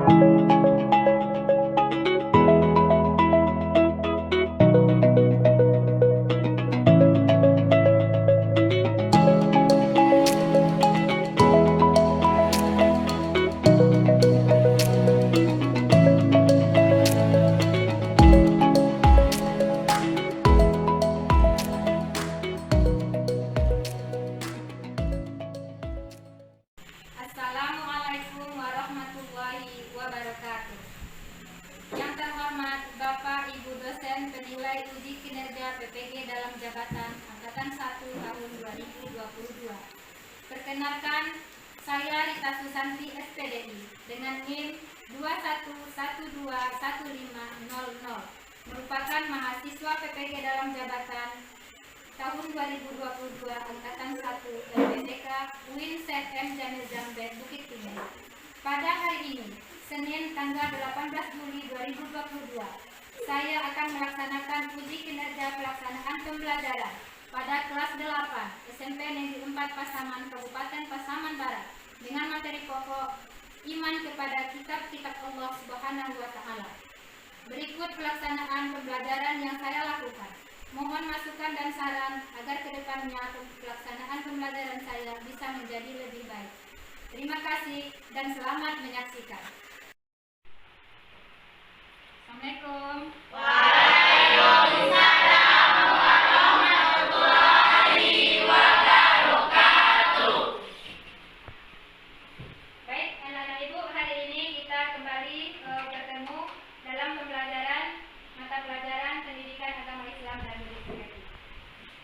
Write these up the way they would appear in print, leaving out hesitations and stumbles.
Assalamualaikum warahmatullahi wabarakatuh. Yang terhormat Bapak Ibu dosen penilai uji kinerja PPG dalam jabatan Angkatan 1 tahun 2022. Perkenalkan, saya Rita Susanti SPDI dengan NIM 21121500, merupakan mahasiswa PPG dalam jabatan tahun 2022 Angkatan 1 LPDK UIN ZM Jamil Jambet Bukit Tinggi. Pada hari ini, Senin tanggal 18 Juli 2022, saya akan melaksanakan uji kinerja pelaksanaan pembelajaran pada kelas 8 SMP Negeri 4 Pasaman, Kabupaten Pasaman Barat dengan materi pokok iman kepada kitab-kitab Allah Subhanahu wa Ta'ala. Berikut pelaksanaan pembelajaran yang saya lakukan. Mohon masukan dan saran agar kedepannya pelaksanaan pembelajaran saya bisa menjadi lebih baik. Terima kasih dan selamat menyaksikan. Assalamualaikum. Waalaikumsalam warahmatullahi wabarakatuh. Baik, anak-anak ibu, hari ini kita kembali bertemu dalam pembelajaran mata pelajaran pendidikan agama Islam dan budaya.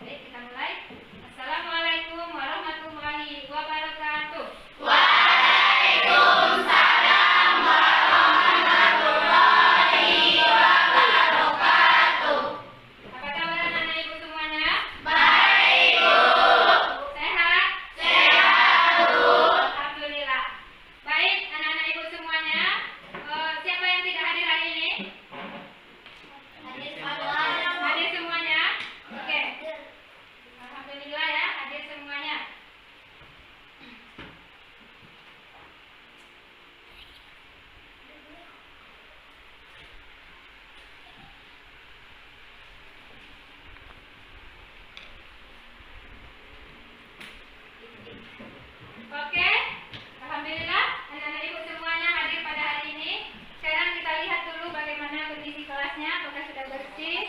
Baik, kita mulai. Assalamualaikum warahmatullahi wabarakatuh. Waalaikumsalam warahmatullahi wabarakatuh. Apa kabar anak-anak ibu semuanya? Baik, Bu. Sehat? Sehat, Bu. Alhamdulillah. Baik, anak-anak ibu semuanya, siapa yang tidak hadir hari ini? Hadir semuanya? Oke. Alhamdulillah ya, hadir semuanya. Oke, alhamdulillah anak-anak ibu semuanya hadir pada hari ini. Sekarang kita lihat dulu bagaimana kondisi kelasnya, apakah sudah bersih.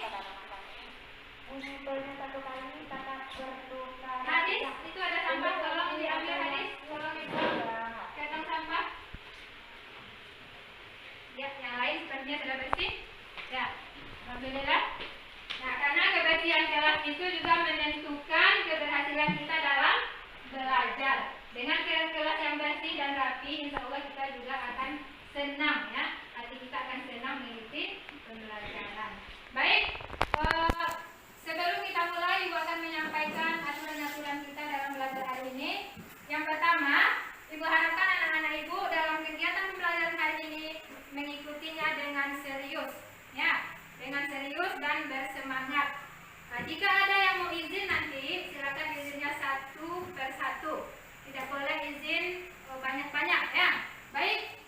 Hadis, itu ada sampah, tolong diambil hadis, tolong dibuang ke tong sampah. Ya, yang lain sepertinya sudah bersih. Ya, alhamdulillah. Nah, karena kebersihan kelas itu juga menentukan keberhasilan kita dalam belajar. Dengan kelas yang bersih dan rapi, insya Allah kita juga akan senang ya. Hati kita akan senang mengikuti pembelajaran. Baik, sebelum kita mulai, Ibu akan menyampaikan aturan-aturan kita dalam belajar hari ini. Yang pertama, Ibu harapkan anak-anak Ibu dalam kegiatan pembelajaran hari ini mengikutinya dengan serius, ya, dengan serius dan bersemangat. Nah, jika ada yang mau izin nanti, silakan izinnya satu per satu. Tidak boleh izin banyak-banyak, ya. Baik,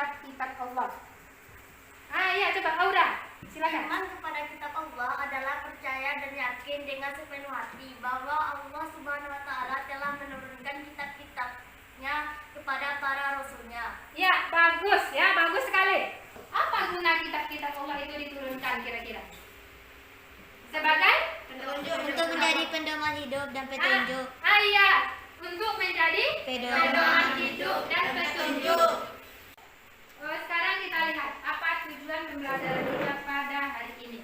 kitab-kitab Allah. Ya, coba Aura, silakan. Iman kepada kitab Allah adalah percaya dan yakin dengan sepenuh hati bahwa Allah Subhanahu wa taala telah menurunkan kitab-kitabnya kepada para rasulnya. Ya, bagus sekali. Apa guna kitab-kitab Allah itu diturunkan kira-kira? Sebagai Untuk menjadi pedoman hidup dan petunjuk. Iya, untuk menjadi pedoman hidup dan petunjuk. Sekarang kita lihat apa tujuan pembelajaran kita pada hari ini.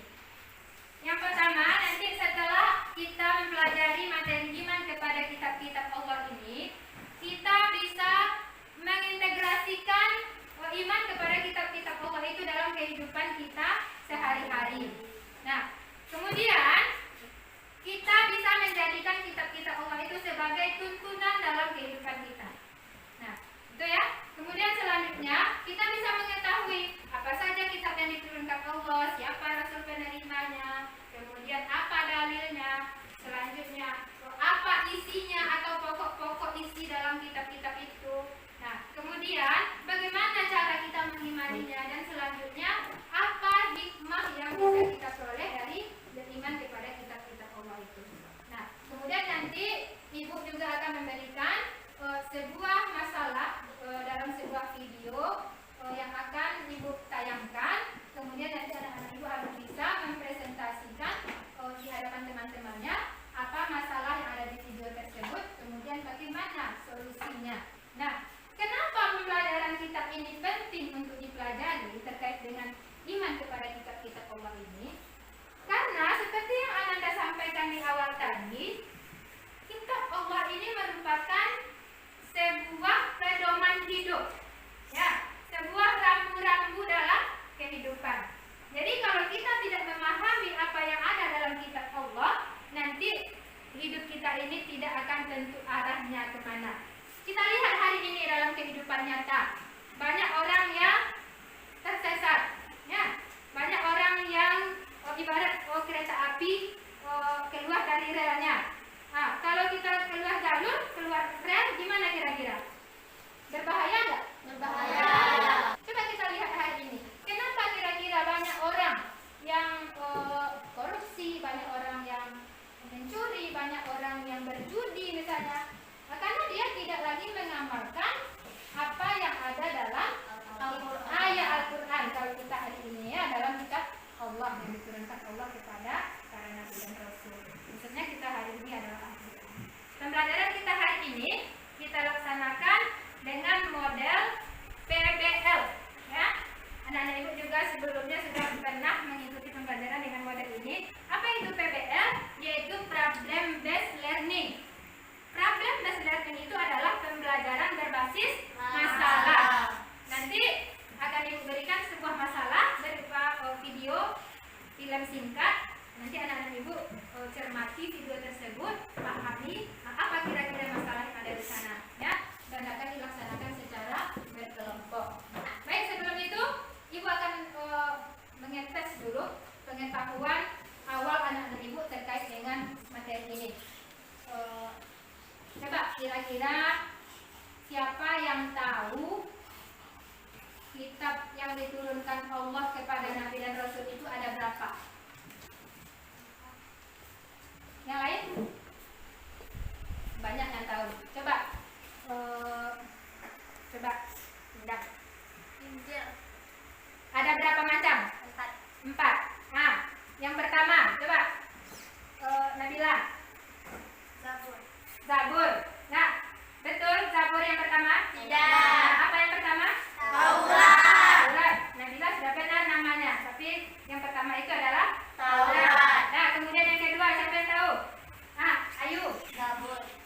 Yang pertama, nanti setelah kita mempelajari materi iman kepada kitab-kitab Allah ini, kita bisa mengintegrasikan iman kepada kitab-kitab Allah itu dalam kehidupan kita sehari-hari. Nah, kemudian kita bisa menjadikan kitab-kitab Allah itu sebagai tuntunan dalam kehidupan kita. Nah, itu ya. Kemudian selanjutnya kita bisa mengetahui apa saja kitab yang diturunkan Allah, siapa rasul penerimanya, kemudian apa dalilnya, selanjutnya apa isinya atau pokok-pokok isi dalam kitab-kitab itu. Nah, kemudian bagaimana cara kita mengimaninya, dan selanjutnya apa hikmah yang bisa kita peroleh dari beriman kepada kitab-kitab Allah itu. Nah, kemudian nanti Ibu juga akan memberikan sebuah masalah dalam sebuah video yang akan Ibu tayangkan. Kemudian nanti anak-anak Ibu harus bisa mempresentasikan di hadapan teman-temannya apa masalah yang ada di video tersebut, kemudian bagaimana solusinya. Nah, kenapa pembelajaran kitab ini penting untuk dipelajari terkait dengan iman kepada kitab-kitab Allah ini? Karena seperti yang Ananda sampaikan di awal tadi, kitab Allah ini merupakan sebuah pedoman hidup, ya, sebuah rambu-rambu dalam kehidupan. Jadi kalau kita tidak memahami apa yang ada dalam kitab Allah, nanti hidup kita ini tidak akan tentu arahnya kemana. Kita lihat hari ini dalam kehidupan nyata, banyak orang yang tersesat, ya, banyak orang yang ibarat kereta api keluar dari relnya. Nah, kalau kita keluar jalur, keluar rel, gimana kira-kira? Berbahaya nggak? Berbahaya. Coba kita lihat hari ini. Kenapa kira-kira banyak orang yang korupsi, banyak orang yang mencuri, banyak orang yang berjudi misalnya? Karena dia tidak lagi mengamalkan apa yang ada dalam ayat Al-Quran. Kalau kita hari ini ya, dalam kitab Allah yang diturunkan Allah kepada para nabi dan rasul. Maksudnya kita hari ini adalah Al-Quran. Pembelajaran kita hari ini kita laksanakan dengan model PBL, ya. Anak-anak Ibu juga sebelumnya sudah pernah mengikuti pembelajaran dengan model ini. Apa itu PBL? Yaitu Problem Based Learning. Problem Based Learning itu adalah pembelajaran berbasis masalah. Nanti akan Ibu berikan sebuah masalah berupa video film singkat. Nanti anak-anak Ibu cermati video tersebut, pahami apa kira-kira masalah yang ada di sana, ya, dan akan dilaksanakan secara berkelompok. Baik, sebelum itu Ibu akan mengetes dulu pengetahuan awal anak-anak Ibu terkait dengan materi ini. Coba kira-kira siapa yang tahu kitab yang diturunkan Allah kepada Nabi dan Rasul itu ada berapa? Yang lain? Banyak yang tahu. Coba Indah. Injil Ada berapa macam? 4. Nah, yang pertama, coba Nabila. Zabur. Nah, betul Zabur yang pertama? Tidak. Nah, apa yang pertama? Taurat. Nabila sudah benar namanya, tapi yang pertama itu adalah Taurat. Nah, kemudian yang kedua siapa yang tahu? Ayu.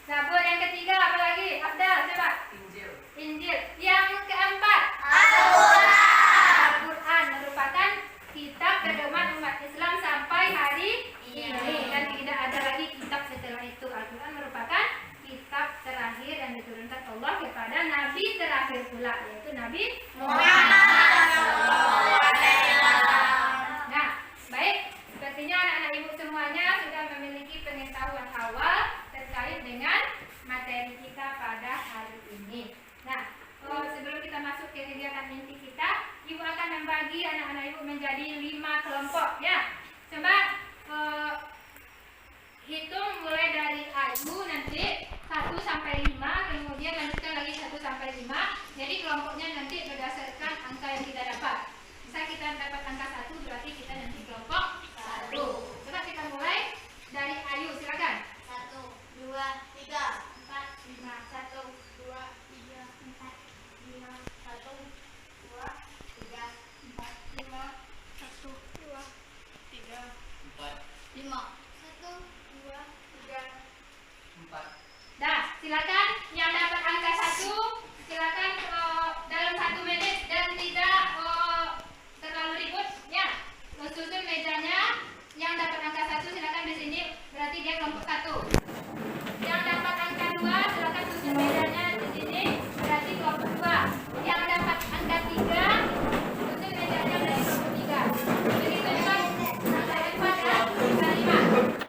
Zabur. Yang ketiga apa lagi? Abdal, coba. Injil. Yang keempat? Al-Quran merupakan kitab pedoman umat Islam sampai hari ini, dan tidak ada lagi kitab setelah itu. Al-Quran merupakan kitab terakhir yang diturunkan Allah kepada Nabi terakhir pula, yaitu Nabi Muhammad. Nah, baik, sepertinya anak-anak Ibu semuanya sudah memiliki pengetahuan awal terkait dengan materi kita pada hari ini. Nah, sebelum kita masuk ke kegiatan inti kita kelompok ya. Coba hitung mulai dari Ayu nanti 1 sampai 5, kemudian lanjutkan lagi 1 sampai 5. Jadi kelompoknya nanti berdasarkan angka yang kita dapat. Misal kita dapat angka 1, berarti kita nanti kelompok 1. Coba kita mulai dari Ayu, silakan. 1, 2, 3, 4, 5, 1, 2, 3, 4, 5, 1, 2, 3, 4, 5, 1, 2, 3, 5. 2, 3. Dah, silakan yang dapat angka 1, silakan dalam 1 menit dan tidak terlalu ribut ya. Susun mejanya. Yang dapat angka 1 silakan di sini, berarti dia kelompok 1. Yang dapat angka 2 silakan susun mejanya di sini, berarti kelompok 2. Yang dapat angka 3 susun mejanya dari kelompok 3. Begitu juga angka 4 dan angka 5.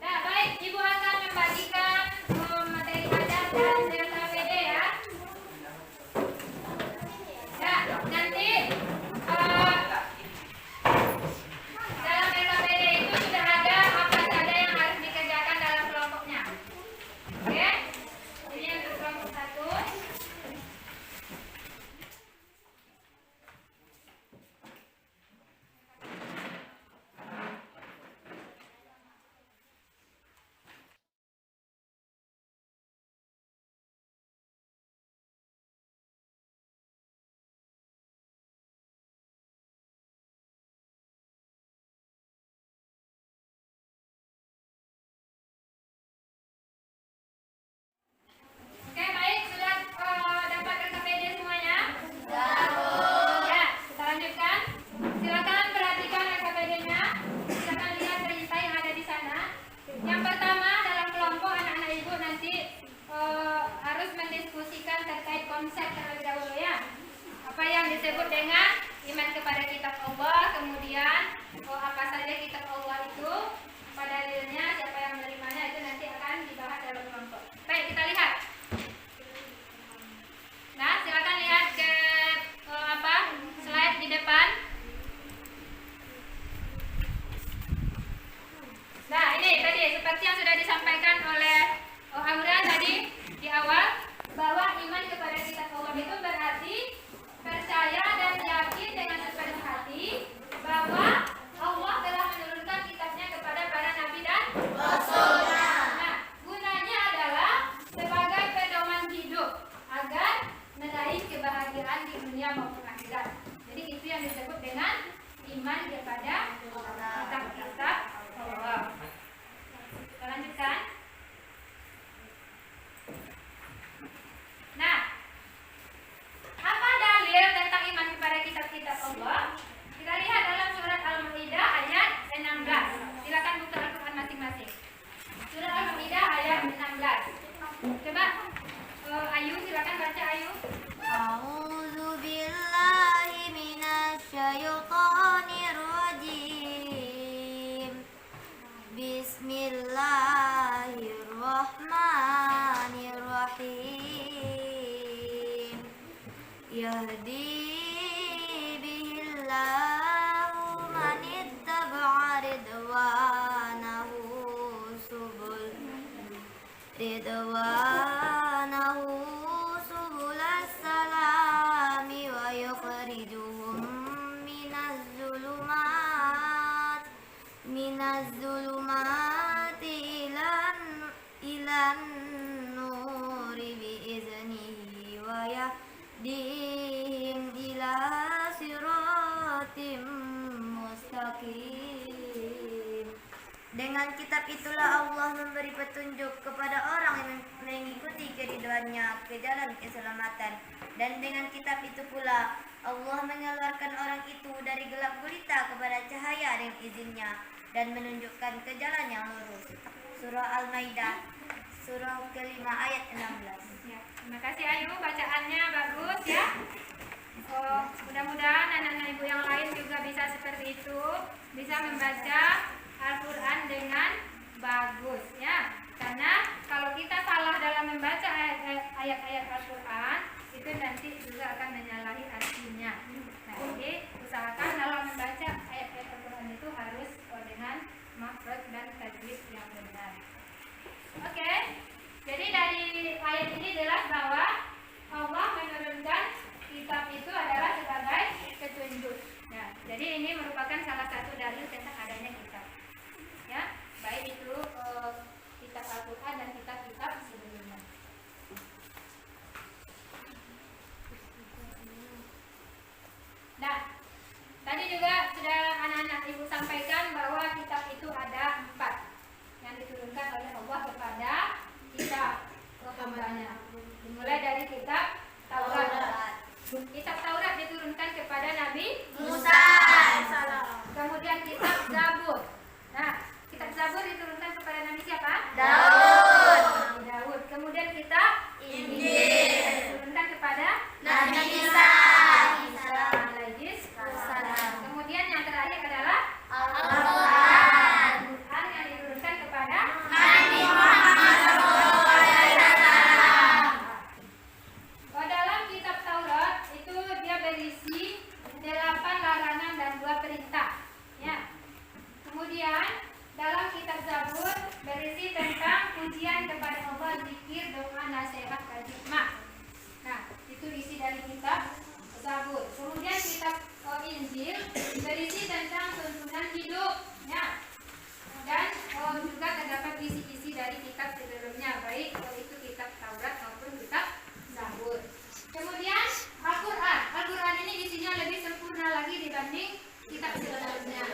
Nah, baik, Ibu akan membagikan materi adat dan LKPD ya. Ya, nanti dalam LKPD itu sudah ada apa saja yang harus dikerjakan dalam kelompoknya. Oke? Ini untuk kelompok 1. Oke, baik, sudah dapat LKPD semuanya? Ya, kita lanjutkan. Silakan perhatikan LKPD-nya. Silakan lihat perintah yang ada di sana. Yang pertama, dalam kelompok anak-anak ibu nanti harus mendiskusikan terkait konsep terlebih dahulu ya. Apa yang disebut dengan iman kepada kitab Allah, kemudian apa saja kitab Allah itu, apa dalilnya, siapa yang menerimanya, itu nanti akan dibahas dalam kelompok. Baik, kita lihat. Nah, silakan lihat ke slide di depan. Nah, ini tadi seperti yang sudah disampaikan oleh Aura tadi di awal, bahwa iman kepada kitab Allah itu berarti percaya dan yakin dengan sepenuh hati bahwa Allah telah menurunkan kitabnya kepada para nabi dan rasulnya. Nah, gunanya adalah sebagai pedoman hidup agar meraih kebahagiaan di dunia maupun akhirat. Jadi itu yang disebut dengan iman kepada kitab-kitab Allah. Kita lanjutkan. Nah, apa dalil tentang iman kepada kitab-kitab Allah? Kita lihat dalam surat Al-Maidah ayat 16. Silakan buka Al-Quran masing-masing. Surat Al-Maidah ayat 16. Coba Ayu, silakan baca Ayu. A'udzu billahi minasyaitonir rajim. Bismillahirrahmanirrahim. Yahdi bihillahu man ittaba'a ridwanahu subulas salami wa yukhrijuhum minaz zulumati ilan nuri biiznihi wa yahdihim ila siratim mustaqim. Dengan kitab itulah Allah memberi petunjuk kepada orang yang mengikuti keriduannya ke jalan keselamatan. Dan dengan kitab itu pula Allah mengeluarkan orang itu dari gelap gulita kepada cahaya dengan izinnya. dan menunjukkan ke jalan yang lurus. Surah Al-Maidah, surah kelima ayat 16. Ya, terima kasih Ayu, bacaannya bagus ya. Mudah-mudahan anak-anak ibu yang lain juga bisa seperti itu, bisa membaca Al-Quran dengan bagus ya. Karena kalau kita salah dalam membaca ayat-ayat Al-Quran, itu nanti juga akan menyalahi artinya. Nah, jadi usahakan dalam membaca ayat-ayat Al-Quran itu harus dengan makhraj dan tajwid yang benar. Oke, jadi dari ayat ini jelas bahwa Allah menurunkan kitab itu adalah sebagai petunjuk. Nah, jadi ini merupakan salah satu dalil tentang adanya kitab. Ya, baik itu kitab Al-Quran dan kitab-kitab sebelumnya. Nah, tadi juga sudah anak-anak ibu sampaikan bahwa kitab itu ada 4 yang diturunkan oleh Allah kepada kita hambanya. Dimulai dari kitab Taurat. Kitab Taurat diturunkan kepada Nabi Musa. Kemudian kitab Zabur. Nah, kitab Zabur diturunkan kepada Nabi siapa? Daud. Daud. Kemudian kitab Injil diturunkan kepada Nabi Isa. Kemudian yang terakhir adalah Al-Quran Al-Quran yang diturunkan kepada Nabi Muhammad SAW. Dalam kitab Taurat itu dia berisi 8 larangan dan 2 perintah. Ya. Kemudian dalam kitab Zabur berisi tentang pujian kepada Allah, zikir, doa, nasihat, dan hikmah. Nah, itu isi dari kitab Zabur. Kemudian kitab Injil berisi tentang tuntunan hidup. Ya. Dan juga terdapat isi-isi dari kitab sebelumnya, baik itu kitab Taurat maupun kitab Zabur. Kemudian Al-Quran. Al-Quran ini isinya lebih sempurna lagi dibanding kitab sebelumnya.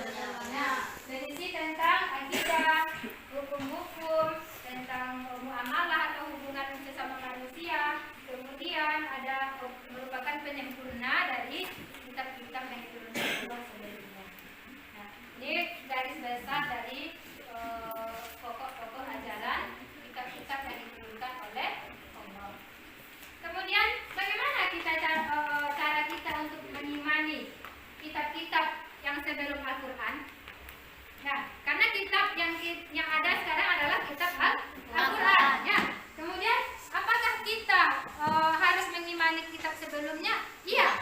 Nah, berisi tentang akidah, hukum-hukum, tentang muamalah atau hubungan sesama manusia. Kemudian ada merupakan penyempurna dari kitab-kitab yang diturunkan Allah sebelumnya. Nah, ini garis besar dari pokok-pokok ajaran kitab-kitab yang diturunkan oleh Allah. Kemudian bagaimana cara kita untuk mengimani kitab-kitab yang sebelum Al-Quran? Nah, karena kitab yang ada sekarang adalah kitab Al-Quran. Ya. Kemudian apakah kita harus mengimani kitab sebelumnya? Iya.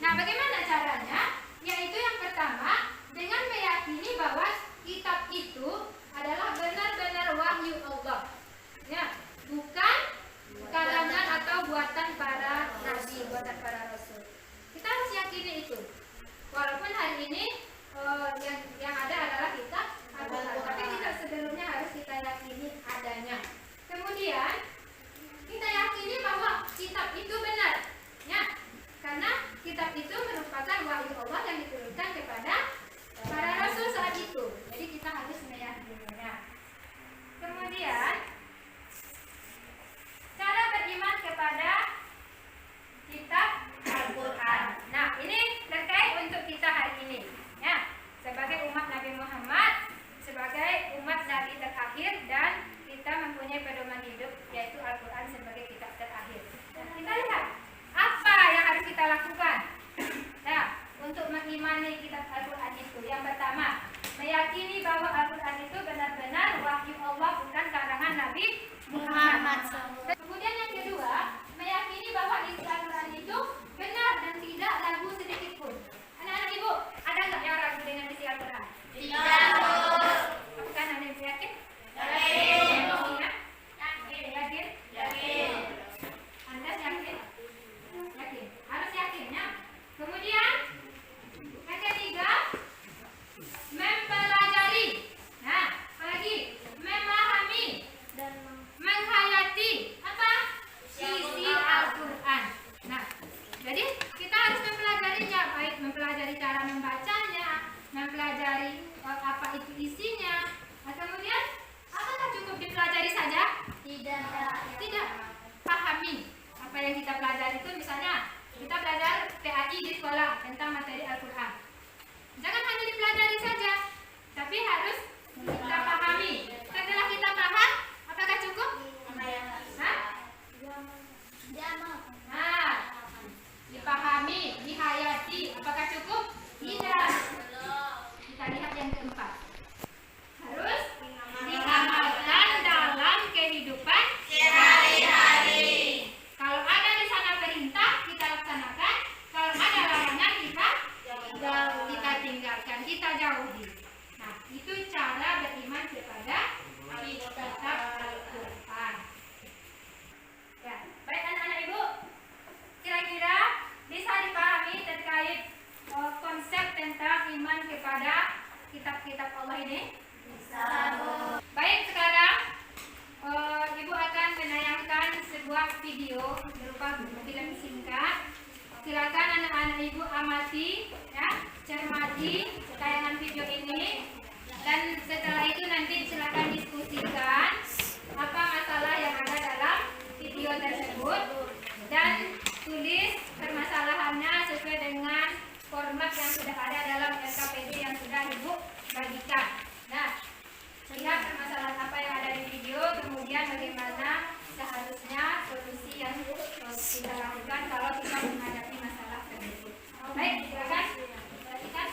Nah, bagaimana caranya? Yaitu yang pertama dengan meyakini bahwa kitab itu adalah benar-benar wahyu Allah. Ya, bukan karangan atau buatan para nabi, buatan para rasul. Kita harus yakini itu. Walaupun hari ini yang ada adalah kitab Al-Quran, tapi kitab sebelumnya harus kita yakini adanya. Kemudian kita yakini bahwa kitab itu benar, ya, karena kitab itu merupakan wahyu Allah yang diturunkan kepada para rasul saat itu. Jadi kita harus meyakininya. Kemudian cara beriman kepada kitab Al-Quran. Nah, ini terkait untuk kita hari ini. Ya, sebagai umat Nabi Muhammad, sebagai umat Nabi terakhir, dan kita mempunyai pedoman hidup yaitu Al-Quran sebagai kitab terakhir. Nah, kita lihat apa yang harus kita lakukan. Nah, untuk mengimani kitab Al-Quran itu, yang pertama, meyakini bahwa Al-Quran itu benar-benar wahyu Allah, bukan karangan Nabi Muhammad. Kemudian yang kedua, meyakini bahwa isi Al-Quran itu benar dan tidak ragu sedikit pun. Anak-anak ibu, ada nggak yang ragu dengan isi Al-Quran? Tidak. Apakah anda yakin? Yakin. Yakin? Yakin. Anda yakin? Yakin. Harus yakin ya. Kemudian yang ketiga, mempelajari. Nah, apalagi memahami Dan menghayati apa? Isi Al-Quran. Nah, jadi kita harus mempelajarinya, baik mempelajari cara membacanya, mempelajari apa Allah ini? Baik, sekarang Ibu akan menayangkan sebuah video berupa film singkat. Silakan anak-anak Ibu amati, ya, cermati tayangan video ini, dan setelah itu nanti silakan diskusikan apa masalah yang ada dalam video tersebut dan tulis permasalahannya sesuai dengan format yang sudah ada dalam RKPD yang sudah Ibu bagikan. Nah, lihat permasalahan apa yang ada di video, kemudian bagaimana seharusnya solusi yang kita lakukan kalau kita menghadapi masalah tersebut. Baik, silakan. Perhatikan.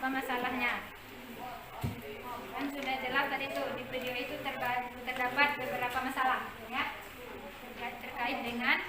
apa masalahnya. Kan sudah jelas tadi tuh di video itu terdapat beberapa masalah ya terkait dengan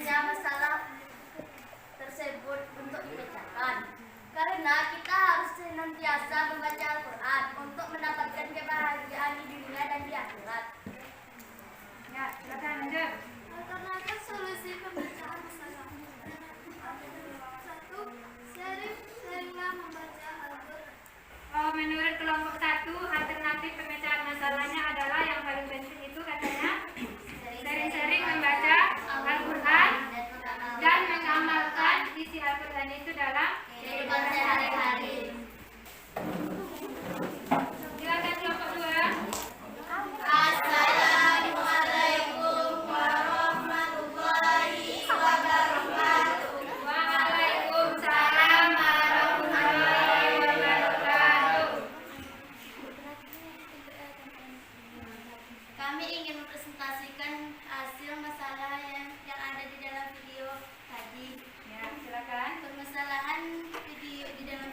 pentingnya masalah tersebut untuk dipecahkan. Karena kita harus senantiasa membaca Al-Quran untuk mendapatkan kebahagiaan di dunia dan di akhirat. Ya, silakan lanjut. Alternatif solusi pembacaan masalah. 1. Seringlah membaca Al-Quran. Menurut kelompok 1, alternatif pemecahan masalahnya adalah yang paling penting itu katanya sering-sering membaca Al-Quran dan mengamalkan isi Al-Quran itu dalam Kehidupan sehari-hari. Silakan kelompok 2. Assalamualaikum warahmatullahi wabarakatuh. Waalaikumsalam warahmatullahi wabarakatuh. Kami ingin mempresentasikan hasil masalah yang ada di dalam video tadi. Ya, silakan. Permasalahan video di dalam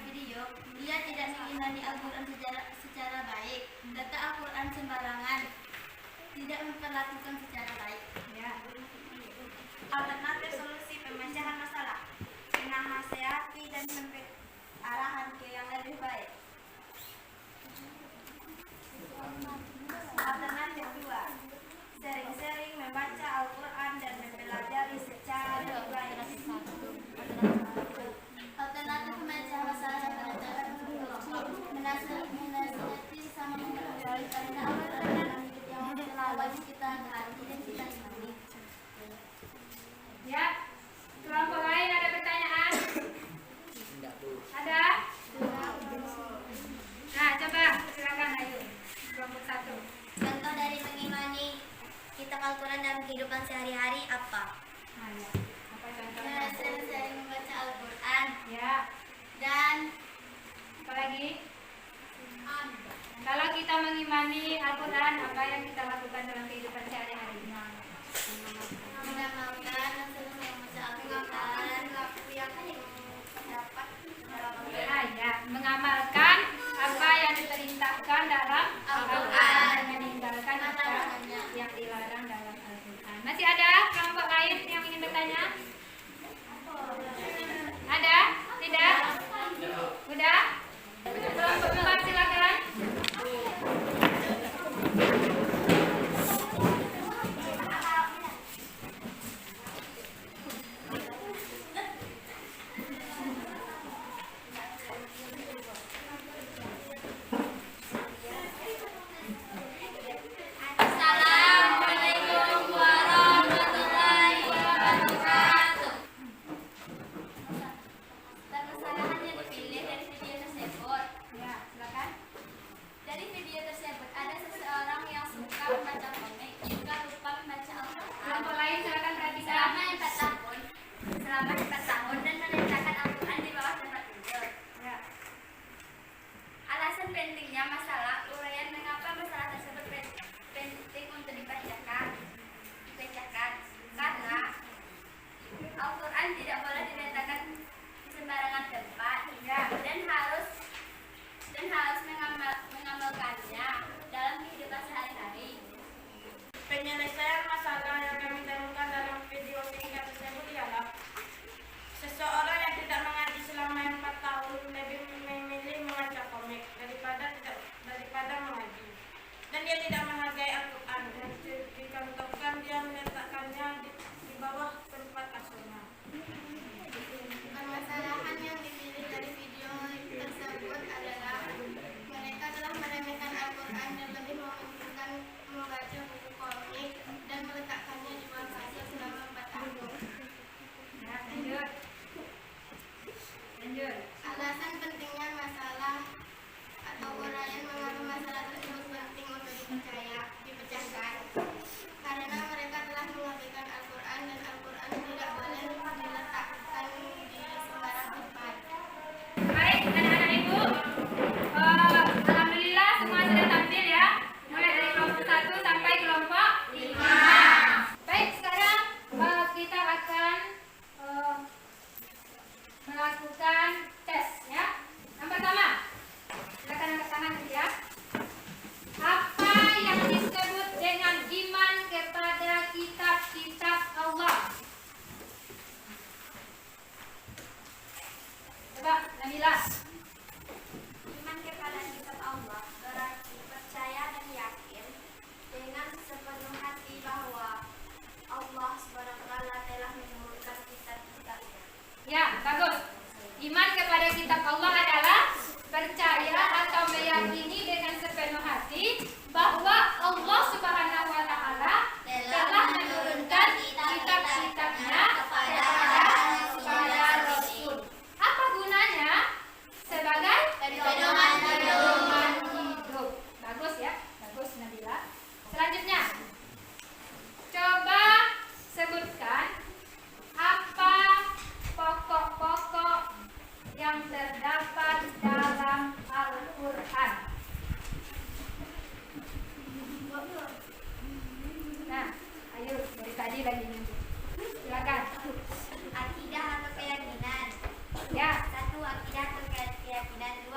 video dia tidak mengimani Al-Quran secara baik, data Al-Quran sembarangan, tidak memperlakukan secara baik. Ya. Alternatif solusi pemecahan masalah dengan nasihati dan memberi arahan ke yang lebih baik. Alternatif 2, sering-sering membaca Al-Quran dan mempelajari secara lebih baik. Alternatif pemecahan masalah yang pada cara menasihati sama mempelajari karena Al-Quran dalam hidup yang selalu kita hati dan kita imani. Ya. Kelompok lain ada pertanyaan? Ada? Nah, coba silakan ayo. Kelompok 1. Contoh dari mengimani kitab Al-Quran dalam kehidupan sehari-hari apa? Nah, ya. Apa contohnya? Sering membaca Al-Quran Ya. dan Apa lagi? Kalau kita mengimani Al-Quran, apa yang kita lakukan dalam kehidupan sehari-hari? mengamalkan dan sering membaca Al-Quran yang dapat Ya, mengamalkan apa yang diperintahkan dalam Al-Quran dan meninggalkan apa yang dilarang dalam Al-Quran. Masih ada kelompok lain yang ingin bertanya? Ada? Tidak? Udah? Kelompok 4 silakan. Assalamualaikum warahmatullahi wabarakatuh. Permasalahan yang dipilih dari video tersebut. Ya, silakan. Dari video tersebut ada seseorang yang suka membaca komik juga lupa membaca Al-Quran. Kelompok lain silakan perhatikan. Selama 4 tahun dan meletakkan Al-Quran di bawah tempat tidur. Ya. Alasan pentingnya masalah uraian mengapa masalah tersebut penting untuk dipecahkan. Karena Al-Quran tidak boleh diletakkan di sembarangan tempat dan harus mengamalkannya dalam kehidupan sehari-hari. Penyelesaian masalah yang kami temukan dalam video singkat tersebut ialah seseorang yang tidak mengaji selama 4 tahun lebih memilih membaca komik daripada tidak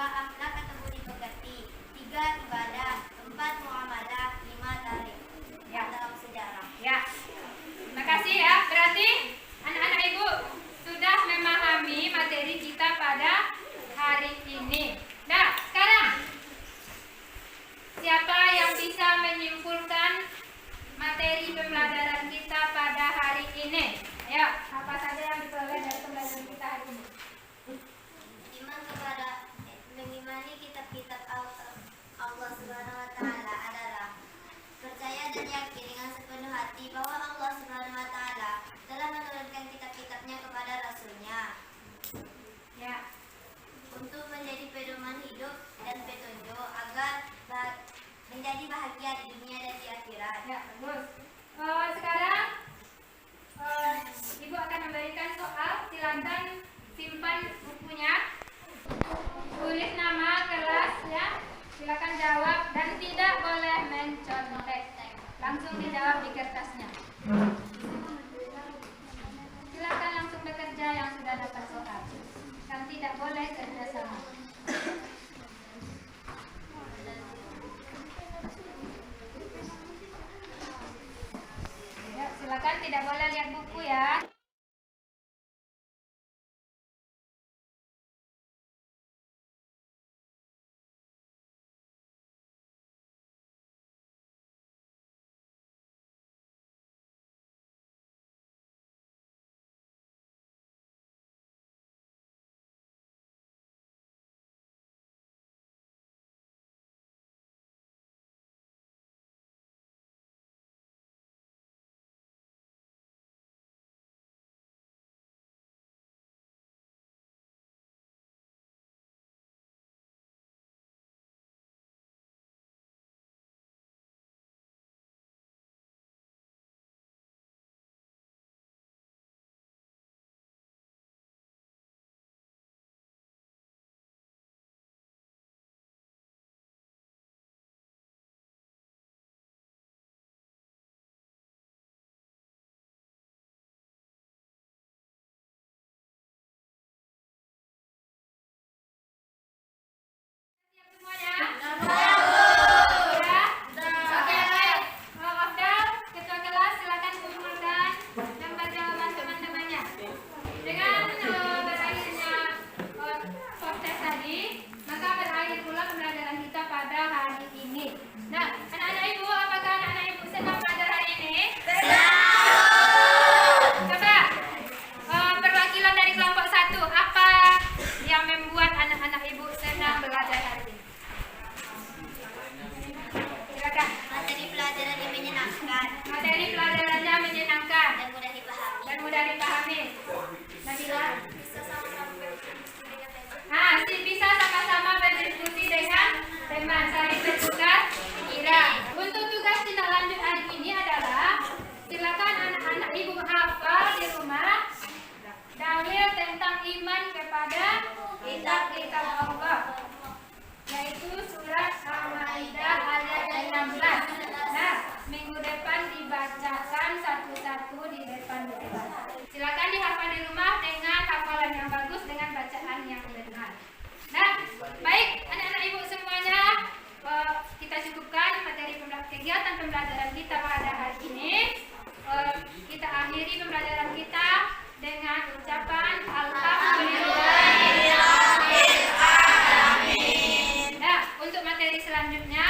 akhlak atau budi pekerti, 3 ibadah, 4 muamalah, 5 tarikh. Ya. Dalam sejarah. Ya, terima kasih ya. Berarti anak-anak ibu sudah memahami materi kita pada hari ini. Nah, sekarang siapa yang bisa menyimpulkan materi pembelajaran kita pada hari ini? Ayo, apa saja yang diperoleh dari pembelajaran kita hari ini? Iman kepada mengimani kitab-kitab Allah Subhanahu wa taala adalah percaya dan yakin dengan sepenuh hati bahwa Allah Subhanahu wa taala telah menurunkan kitab-kitabnya kepada rasulnya Ya, untuk menjadi pedoman hidup dan petunjuk agar menjadi bahagia di dunia dan di akhirat. ya, bagus. Sekarang ibu akan memberikan soal. Silakan simpan bukunya, tulis nama kelas ya. Silakan jawab dan tidak boleh mencontek. Langsung dijawab di kertasnya. Silakan langsung bekerja yang sudah dapat soal. Dan tidak boleh kerjasama. Ya, silakan tidak boleh lihat buku ya. Semuanya? Ya? Oke, baik. Afdal, ketua kelas, silakan kumpulkan gambar jawaban teman-temannya. Dengan berakhirnya proses tadi, maka berakhir pula pembelajaran kita pada hari ini. Nah, anak-anak ibu, apakah anak-anak ibu senang belajar hari ini? Coba perwakilan dari kelompok 1, apa yang membuat anak-anak ibu senang belajar hari ini? Silakan. Materi pelajaran yang menyenangkan Materi pelajarannya menyenangkan dan mudah dipahami. dan mudah dipahami. Nabila? Bisa sama-sama berdiskusi dengan teman. Bisa sama-sama berdiskusi dengan teman, saling bertukar pikiran. Untuk tugas tindak lanjut hari ini adalah silakan anak-anak ibu hafal di rumah dalil tentang iman kepada kitab-kitab Allah, yaitu surat Al-Maidah ayat 16. Nah, minggu depan dibacakan satu-satu di depan kelas. Silakan dihafal di rumah dengan hafalan yang bagus, dengan bacaan yang benar. Nah, baik anak-anak ibu semuanya, kita cukupkan materi kegiatan pembelajaran kita pada hari ini. Kita akhiri pembelajaran kita dengan ucapan Alhamdulillah. Nah, untuk materi selanjutnya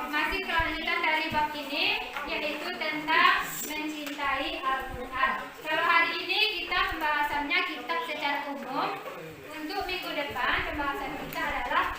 masih kelanjutan dari bab ini, yaitu tentang mencintai Al-Quran. Kalau hari ini kita pembahasannya kitab secara umum. Untuk minggu depan pembahasan kita adalah